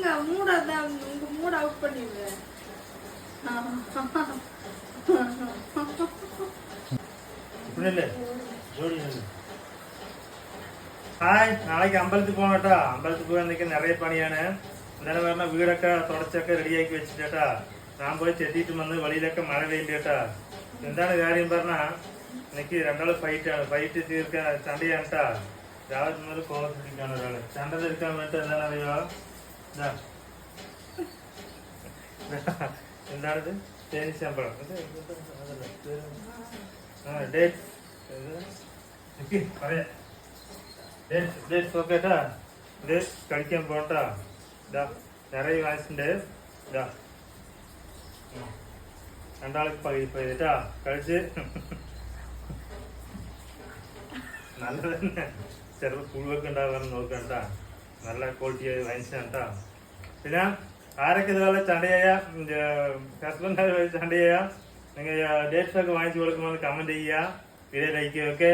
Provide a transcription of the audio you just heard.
Mood out பண்ணிடுவேன். Hi, നാളേക്ക് അമ്പലത്തിൽ പോകണം കേട്ടോ. അമ്പലത്തിൽ പോകാൻ നിൽക്കാൻ നിറയെ പണിയാണ്. എന്തായാലും പറഞ്ഞ വീടൊക്കെ തുടച്ചൊക്കെ റെഡിയാക്കി വെച്ചിട്ടാ ഞാൻ പോയി ചെത്തിയിട്ട് വന്ന് വെളിയിലൊക്കെ മഴ പെയ്യുണ്ട് കേട്ടാ. എന്താണ് കാര്യം പറഞ്ഞാ എനിക്ക് രണ്ടാള് ഫൈറ്റാണ്. ഫൈറ്റ് തീർക്കാൻ ചണ്ടയാണ് കേട്ടാ. രാവിലെ മുതൽ കോളത്തിരിക്കാണ് ഒരാള്. ചണ്ട തീർക്കാൻ വേണ്ടിട്ട് എന്താണ് അറിയോ? എന്താണിത്? തേനി ശമ്പളം പറയാ ഓക്കേട്ടാ. ഇത് കഴിക്കാൻ പോട്ടാ. ഇതാ നിറയെ വാങ്ങിച്ചിട്ടുണ്ട്. ഇതാ രണ്ടാൾക്ക് പകുതിട്ടാ കഴിച്ച്. നല്ല തന്നെ ചിലപ്പോൾ പുഴുവൊക്കെ ഉണ്ടാകാൻ നോക്കണ്ടാ. നല്ല ക്വാളിറ്റി വാങ്ങിച്ചാട്ടാ. പിന്നെ ആരൊക്കെ ഇതുപോലെ ചണ്ടയായ ഹസ്ബൻഡ് ചണ്ടയായ നിങ്ങൾ ഡേറ്റ്സ് ഒക്കെ വാങ്ങിച്ചു കൊടുക്കുമ്പോൾ കമന്റ് ചെയ്യുക, വീഡിയോ ലൈക്ക് ചെയ്യുക. ഓക്കെ.